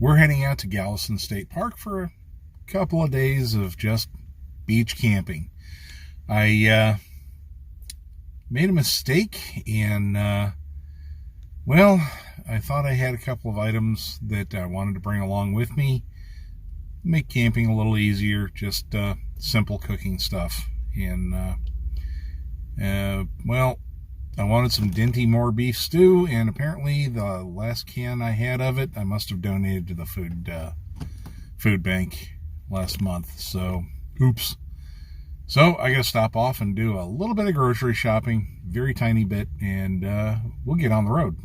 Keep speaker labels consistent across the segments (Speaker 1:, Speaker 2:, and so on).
Speaker 1: we're heading out to Galveston State Park for a couple of days of just beach camping. I made a mistake, and well, I thought I had a couple of items that I wanted to bring along with me, make camping a little easier, just simple cooking stuff. And well, I wanted some Dinty Moore beef stew, and apparently the last can I had of it, I must have donated to the food bank last month. So, oops. So I gotta stop off and do a little bit of grocery shopping, very tiny bit, and we'll get on the road.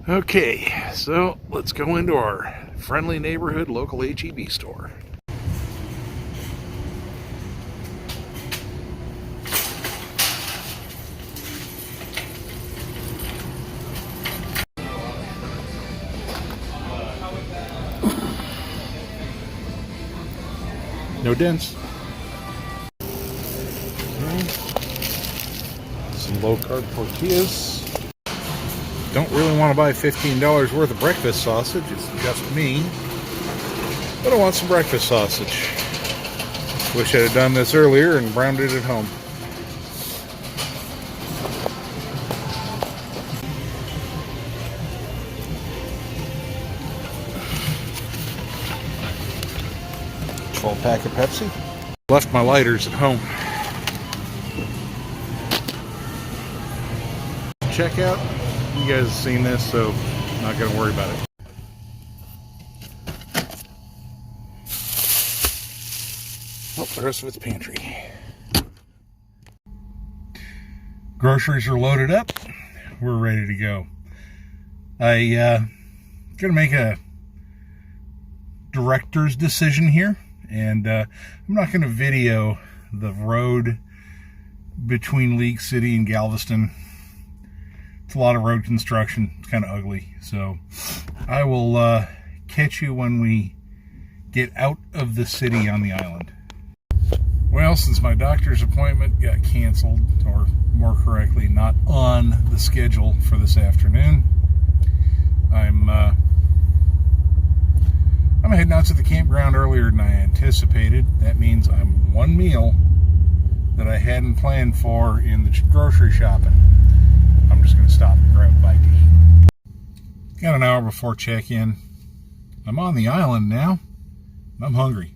Speaker 1: Okay, so let's go into our friendly neighborhood local H-E-B store. No dents. Okay. Some low-carb tortillas. Don't really want to buy $15 worth of breakfast sausage, it's just me. But I want some breakfast sausage. Wish I'd have done this earlier and browned it at home. Full pack of Pepsi. Left my lighters at home. Checkout. You guys have seen this, so I'm not going to worry about it. Oh, the rest of it's pantry. Groceries are loaded up. We're ready to go. I'm going to make a director's decision here, and I'm not going to video the road between League City and Galveston. It's a lot of road construction. It's kind of ugly. So I will catch you when we get out of the city on the island. Well, since my doctor's appointment got canceled, or more correctly, not on the schedule for this afternoon, I'm heading out to the campground earlier than I anticipated. That means I'm one meal that I hadn't planned for in the grocery shopping. I'm just going to stop and grab a bite to eat. Got an hour before check-in. I'm on the island now. I'm hungry.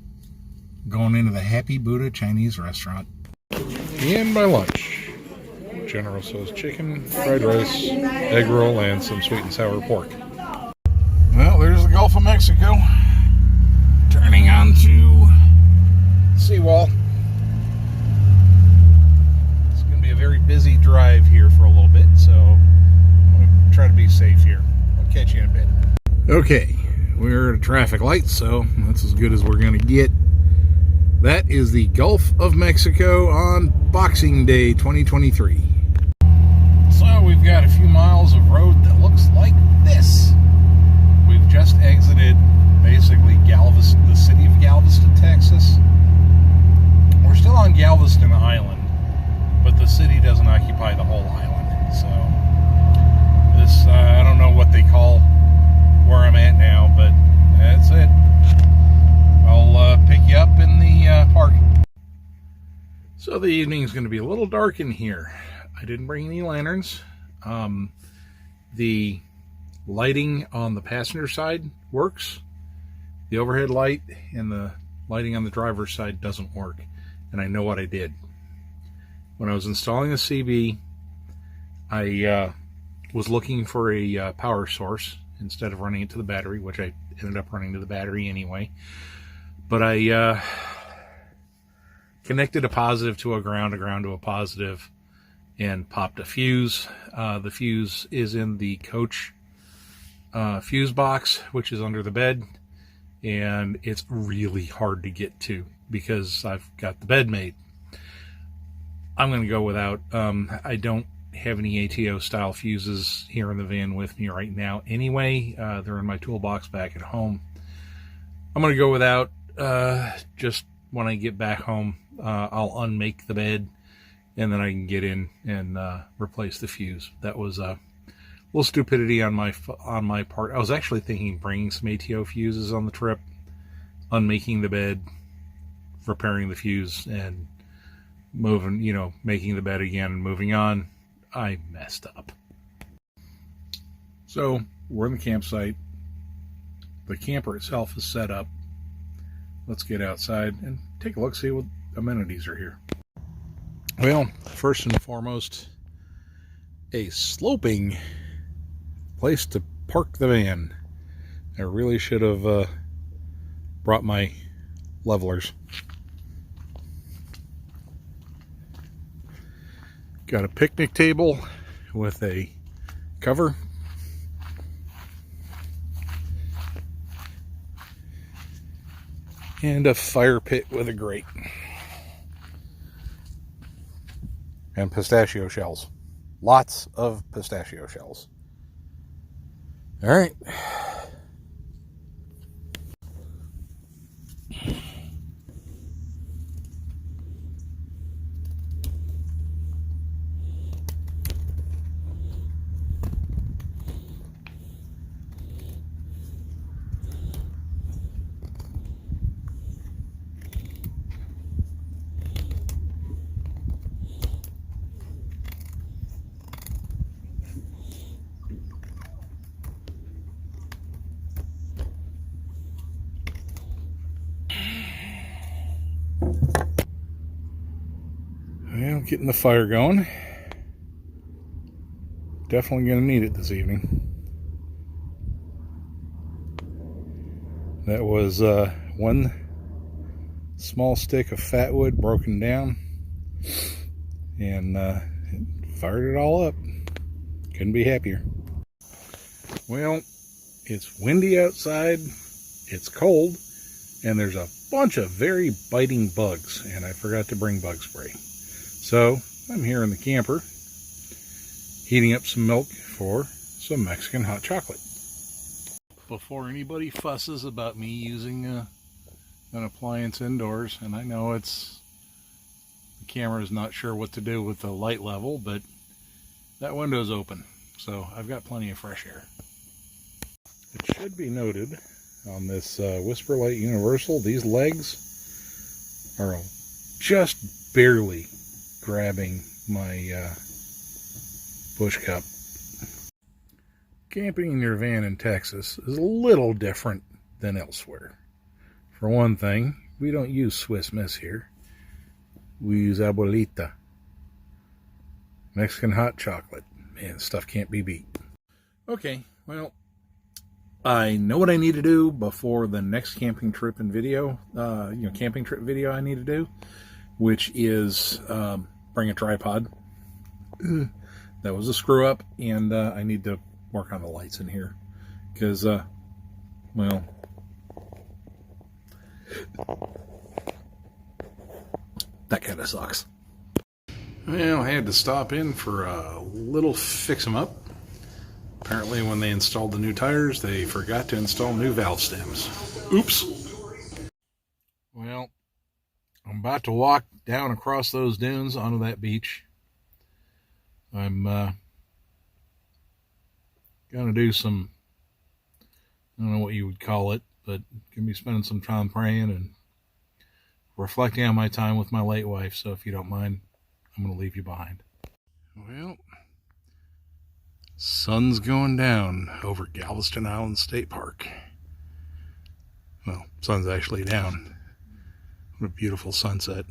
Speaker 1: Going into the Happy Buddha Chinese restaurant. And my lunch. General Tso's chicken, fried rice, egg roll, and some sweet and sour pork. Well, there's the Gulf of Mexico. Turning onto seawall. A very busy drive here for a little bit, so I'm going to try to be safe here. I'll catch you in a bit. Okay, we're at a traffic light, so that's as good as we're going to get. That is the Gulf of Mexico on Boxing Day 2023. So we've got a few miles of road that looks like this. We've just exited basically Galveston, the city of Galveston, Texas. We're still on Galveston Island, but the city doesn't occupy the whole island. So this, I don't know what they call where I'm at now, but that's it. I'll pick you up in the park. So the evening is going to be a little dark in here. I didn't bring any lanterns. The lighting on the passenger side works. The overhead light and the lighting on the driver's side doesn't work. And I know what I did. When I was installing the CB, I was looking for a power source instead of running it to the battery, which I ended up running to the battery anyway. But I connected a positive to a ground to a positive, and popped a fuse. The fuse is in the coach fuse box, which is under the bed. and it's really hard to get to because I've got the bed made. I'm going to go without. I don't have any ATO style fuses here in the van with me right now anyway. They're in my toolbox back at home. I'm going to go without. Just when I get back home, I'll unmake the bed, and then I can get in and replace the fuse. That was a little stupidity on my part. I was actually thinking bringing some ATO fuses on the trip, unmaking the bed, repairing the fuse, and moving, making the bed again and moving on. I messed up. So we're in the campsite. The camper itself is set up. Let's get outside and take a look, see what amenities are here. Well, first and foremost, a sloping place to park the van. I really should have brought my levelers. Got a picnic table with a cover. And a fire pit with a grate. And pistachio shells. Lots of pistachio shells. All right. Well, getting the fire going. Definitely going to need it this evening. That was one small stick of fat wood broken down, and fired it all up. Couldn't be happier. Well, it's windy outside, it's cold, and there's a bunch of very biting bugs, and I forgot to bring bug spray. So I'm here in the camper heating up some milk for some Mexican hot chocolate. Before anybody fusses about me using an appliance indoors, and I know the camera is not sure what to do with the light level, but that window's open, so I've got plenty of fresh air. It should be noted on this Whisper Light Universal, these legs are just barely grabbing my bush cup. Camping in your van in Texas is a little different than elsewhere. For one thing, we don't use Swiss Miss here. We use Abuelita. Mexican hot chocolate. Man, stuff can't be beat. Okay, well, I know what I need to do before the next camping trip and video, camping trip video I need to do, which is bring a tripod. That was a screw up, and I need to work on the lights in here because, well, that kind of sucks. Well, I had to stop in for a little fix-em-up. Apparently when they installed the new tires, they forgot to install new valve stems. Oops. Well, I'm about to walk down across those dunes onto that beach. I'm gonna do some, I don't know what you would call it, but gonna be spending some time praying and reflecting on my time with my late wife. So if you don't mind, I'm gonna leave you behind. Well, sun's going down over Galveston Island State Park. Well, sun's actually down. What a beautiful sunset.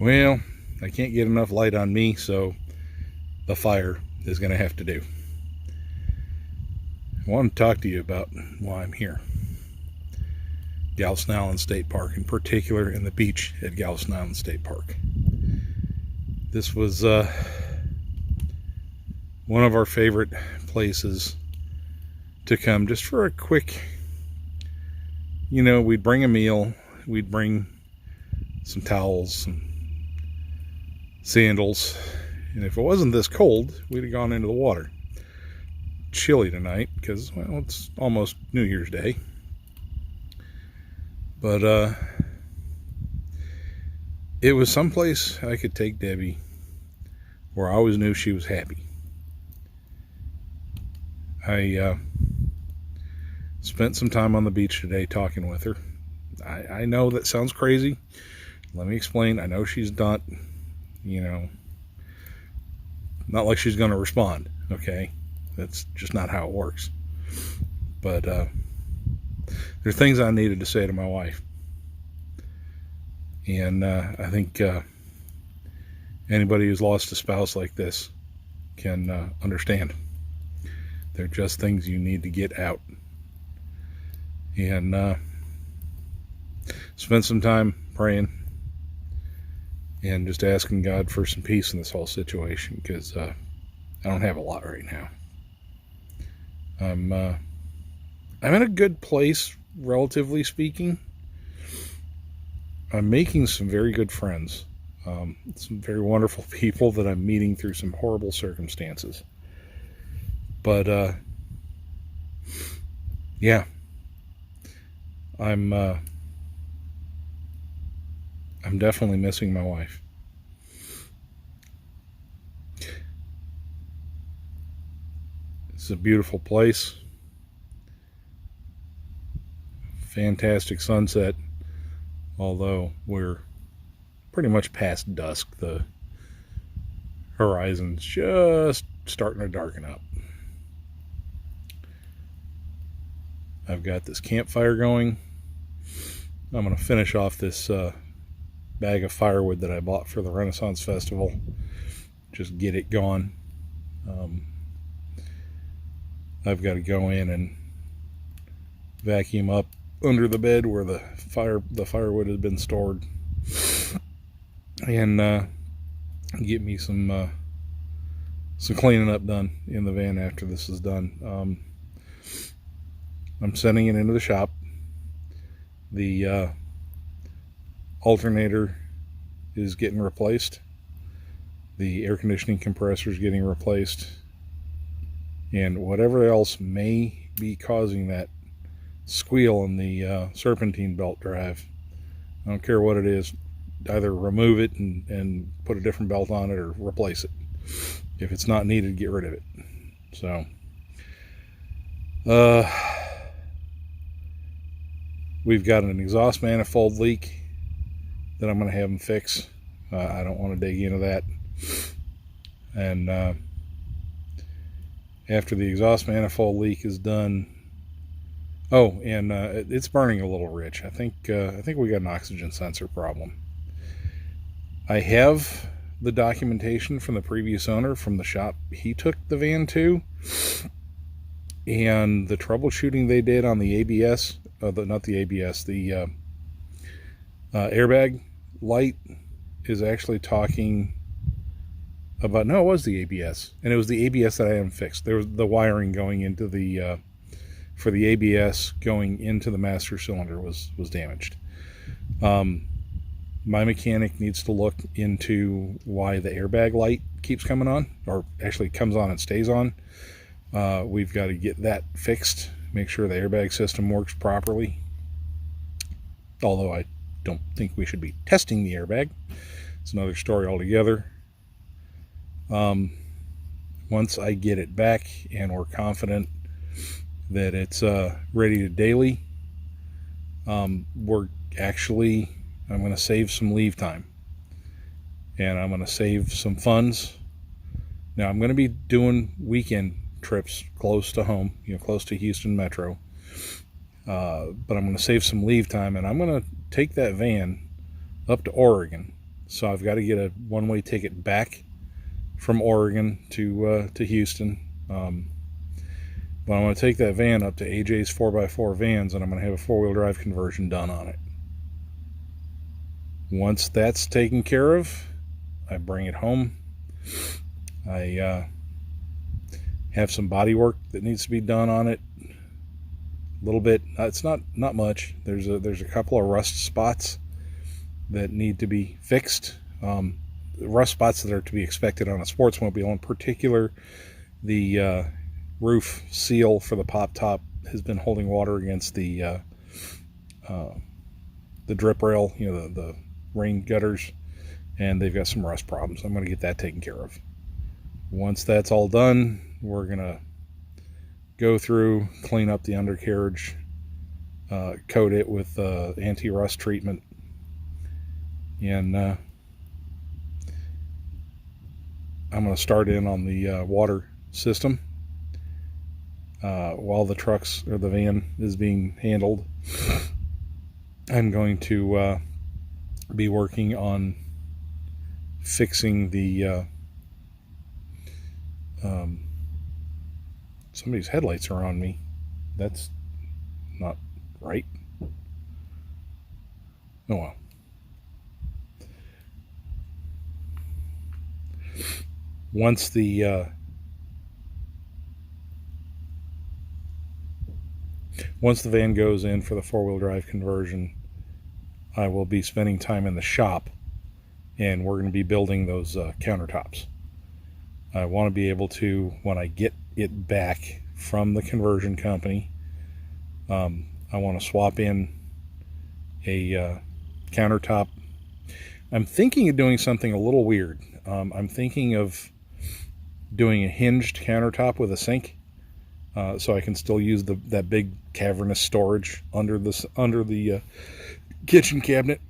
Speaker 1: Well, I can't get enough light on me, so the fire is going to have to do. I want to talk to you about why I'm here. Galveston Island State Park, in particular, and the beach at Galveston Island State Park. This was one of our favorite places to come just for a quick you know, we'd bring a meal, we'd bring some towels, some sandals, and if it wasn't this cold, we'd have gone into the water. Chilly tonight because, well, it's almost New Year's Day. But it was someplace I could take Debbie where I always knew she was happy. I spent some time on the beach today talking with her. I know that sounds crazy. Let me explain. I know she's not, you know, not like she's going to respond, okay? That's just not how it works. But there are things I needed to say to my wife. And I think anybody who's lost a spouse like this can understand. They're just things you need to get out. And spend some time praying and just asking God for some peace in this whole situation, because I don't have a lot right now. I'm in a good place, relatively speaking. I'm making some very good friends. Some very wonderful people that I'm meeting through some horrible circumstances. But yeah, I'm definitely missing my wife. It's a beautiful place. Fantastic sunset. Although we're pretty much past dusk, the horizon's just starting to darken up. I've got this campfire going. I'm going to finish off this bag of firewood that I bought for the Renaissance Festival. Just get it going. I've got to go in and vacuum up under the bed where the firewood has been stored, and get me some cleaning up done in the van after this is done. I'm sending it into the shop. The alternator is getting replaced. The air conditioning compressor is getting replaced. And whatever else may be causing that squeal in the serpentine belt drive, I don't care what it is, either remove it and put a different belt on it, or replace it. If it's not needed, get rid of it. So we've got an exhaust manifold leak that I'm going to have them fix. I don't want to dig into that. And after the exhaust manifold leak is done, and it's burning a little rich. I think we got an oxygen sensor problem. I have the documentation from the previous owner from the shop he took the van to, and the troubleshooting they did on the ABS, the airbag light is actually talking about, no, it was the ABS, and it was the ABS that I hadn't fixed. There was the wiring going into the for the ABS going into the master cylinder was damaged. My mechanic needs to look into why the airbag light keeps coming on, or actually comes on and stays on. We've got to get that fixed, make sure the airbag system works properly. Although I don't think we should be testing the airbag. It's another story altogether. Once I get it back and we're confident that it's ready to daily, I'm going to save some leave time, and I'm going to save some funds. Now, I'm going to be doing weekend trips close to home, close to Houston Metro, but I'm going to save some leave time, and I'm going to take that van up to Oregon. So I've got to get a one-way ticket back from Oregon to Houston. But I'm going to take that van up to AJ's 4x4 vans, and I'm going to have a four-wheel drive conversion done on it. Once that's taken care of, I bring it home. I have some body work that needs to be done on it. little bit. It's not much. There's a couple of rust spots that need to be fixed. Rust spots that are to be expected on a sportsmobile. In particular, the roof seal for the pop top has been holding water against the drip rail, the rain gutters, and they've got some rust problems. I'm going to get that taken care of. Once that's all done, we're going to go through, clean up the undercarriage, coat it with anti-rust treatment, and I'm going to start in on the water system while the trucks or the van is being handled. I'm going to be working on fixing the somebody's headlights are on me. That's not right. Oh well. Once the van goes in for the four-wheel drive conversion, I will be spending time in the shop, and we're going to be building those countertops. I want to be able to, when I get it back from the conversion company, I want to swap in a countertop. I'm thinking of doing something a little weird. I'm thinking of doing a hinged countertop with a sink, so I can still use that big cavernous storage under the kitchen cabinet.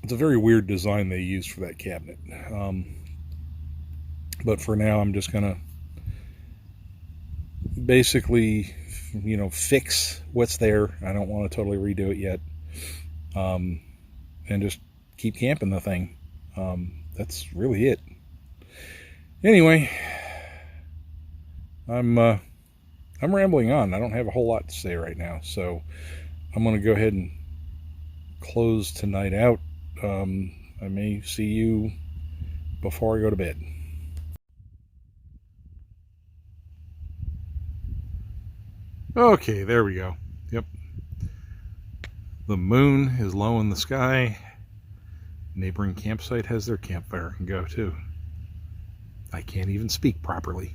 Speaker 1: It's a very weird design they used for that cabinet. But for now, I'm just gonna basically, fix what's there. I don't want to totally redo it yet, and just keep camping the thing. That's really it. Anyway, I'm rambling on. I don't have a whole lot to say right now, so I'm going to go ahead and close tonight out. I may see you before I go to bed. Okay, there we go. Yep. The moon is low in the sky. Neighboring campsite has their campfire I can go to. I can't even speak properly.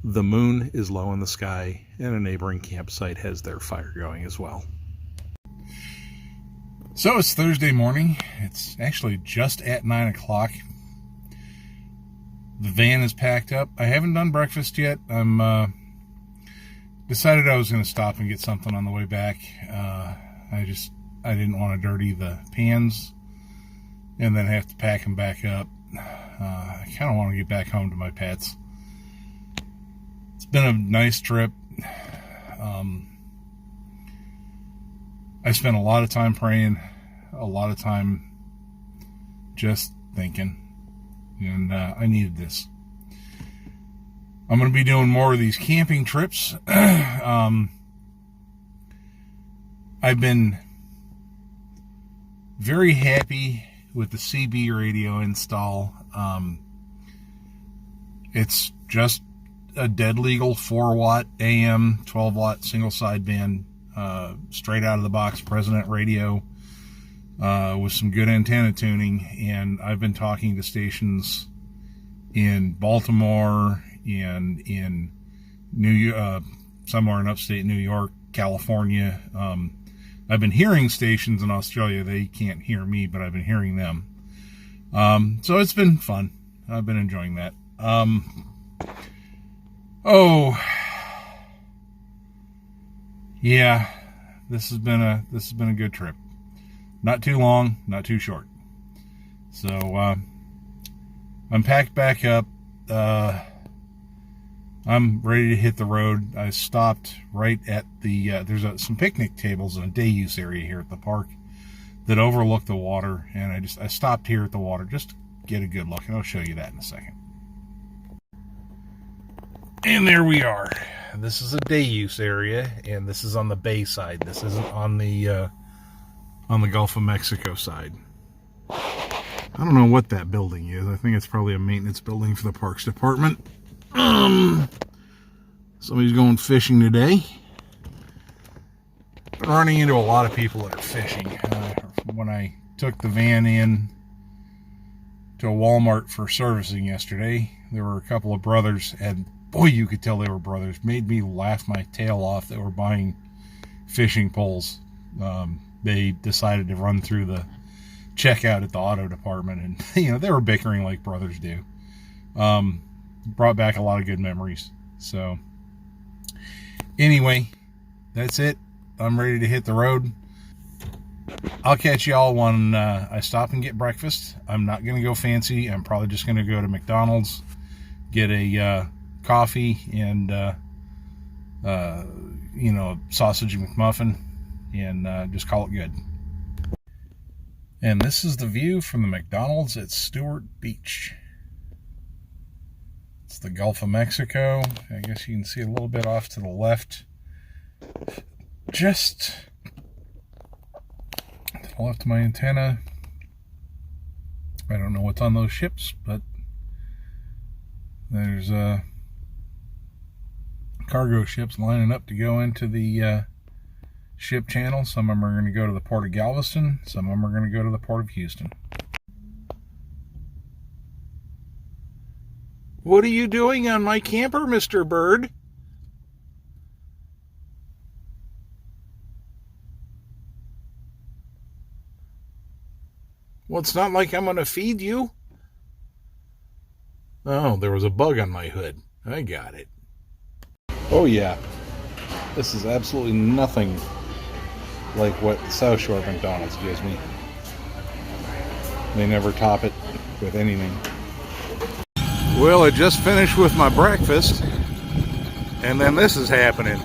Speaker 1: The moon is low in the sky, and a neighboring campsite has their fire going as well. So it's Thursday morning. It's actually just at 9 o'clock. The van is packed up. I haven't done breakfast yet. I'm decided I was going to stop and get something on the way back. I didn't want to dirty the pans and then have to pack them back up. I kind of want to get back home to my pets. It's been a nice trip. I spent a lot of time praying, a lot of time just thinking, and I needed this. I'm going to be doing more of these camping trips. I've been very happy with the CB radio install. It's just a dead legal 4-watt AM, 12-watt single sideband, straight out of the box President radio, with some good antenna tuning. And I've been talking to stations in Baltimore and in somewhere in upstate New York, California. I've been hearing stations in Australia. They can't hear me, but I've been hearing them. So it's been fun. I've been enjoying that. Yeah, this has been a good trip. Not too long, not too short. So I'm packed back up. I'm ready to hit the road. I stopped right at the, there's some picnic tables in a day use area here at the park that overlook the water, and I stopped here at the water just to get a good look, and I'll show you that in a second. And there we are. This is a day use area, and this is on the bay side. This isn't on the Gulf of Mexico side. I don't know what that building is. I think it's probably a maintenance building for the Parks Department. Somebody's going fishing today. Been running into a lot of people that are fishing. When I took the van in to a Walmart for servicing yesterday, there were a couple of brothers, and boy, you could tell they were brothers. Made me laugh my tail off. They were buying fishing poles. They decided to run through the checkout at the auto department, and they were bickering like brothers do. Brought back a lot of good memories. So anyway, that's it. I'm ready to hit the road. I'll catch y'all when I stop and get breakfast. I'm not going to go fancy. I'm probably just going to go to McDonald's, get a coffee and sausage McMuffin, and just call it good. And this is the view from the McDonald's at Stewart Beach. It's the Gulf of Mexico. I guess you can see a little bit off to the left. Just to the left of my antenna. I don't know what's on those ships, but there's cargo ships lining up to go into the ship channel. Some of them are going to go to the port of Galveston. Some of them are going to go to the port of Houston. What are you doing on my camper, Mr. Bird? Well, it's not like I'm going to feed you. Oh, there was a bug on my hood. I got it. Oh, yeah. This is absolutely nothing like what the South Shore McDonald's gives me. They never top it with anything. Well, I just finished with my breakfast, and then this is happening.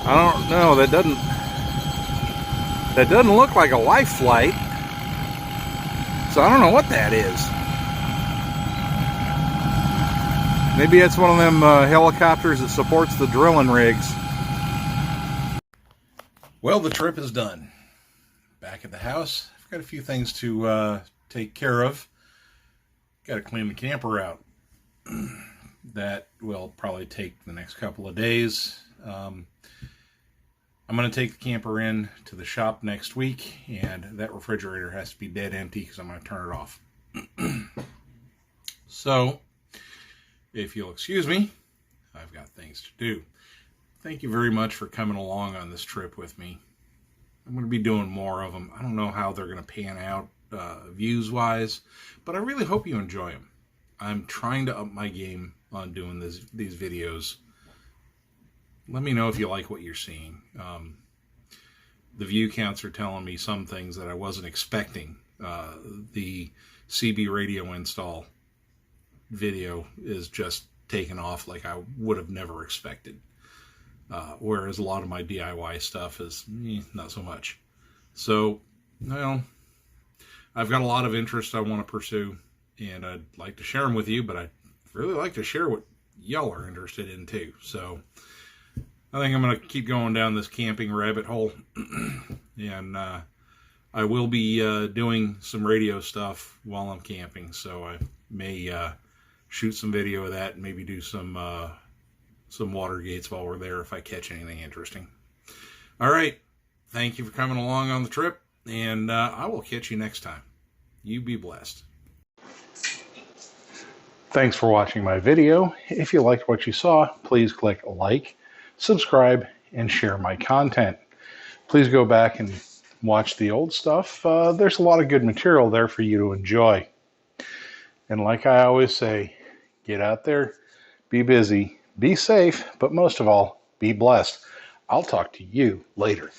Speaker 1: I don't know, that doesn't look like a life flight, so I don't know what that is. Maybe it's one of them helicopters that supports the drilling rigs. Well, the trip is done. Back at the house, I've got a few things to take care of. Got to clean the camper out. That will probably take the next couple of days. I'm going to take the camper in to the shop next week, and that refrigerator has to be dead empty because I'm going to turn it off. So, if you'll excuse me, I've got things to do. Thank you very much for coming along on this trip with me. I'm going to be doing more of them. I don't know how they're going to pan out views-wise, but I really hope you enjoy them. I'm trying to up my game on doing these videos. Let me know if you like what you're seeing. The view counts are telling me some things that I wasn't expecting. The CB radio install video is just taken off like I would have never expected. Whereas a lot of my DIY stuff is not so much. So, well, I've got a lot of interest I want to pursue, and I'd like to share them with you, but I'd really like to share what y'all are interested in too. So I think I'm going to keep going down this camping rabbit hole, and I will be doing some radio stuff while I'm camping, so I may shoot some video of that and maybe do some Watergates while we're there if I catch anything interesting. All right. Thank you for coming along on the trip, and I will catch you next time. You be blessed. Thanks for watching my video. If you liked what you saw, please click like, subscribe, and share my content. Please go back and watch the old stuff. There's a lot of good material there for you to enjoy. And like I always say, get out there, be busy, be safe, but most of all, be blessed. I'll talk to you later.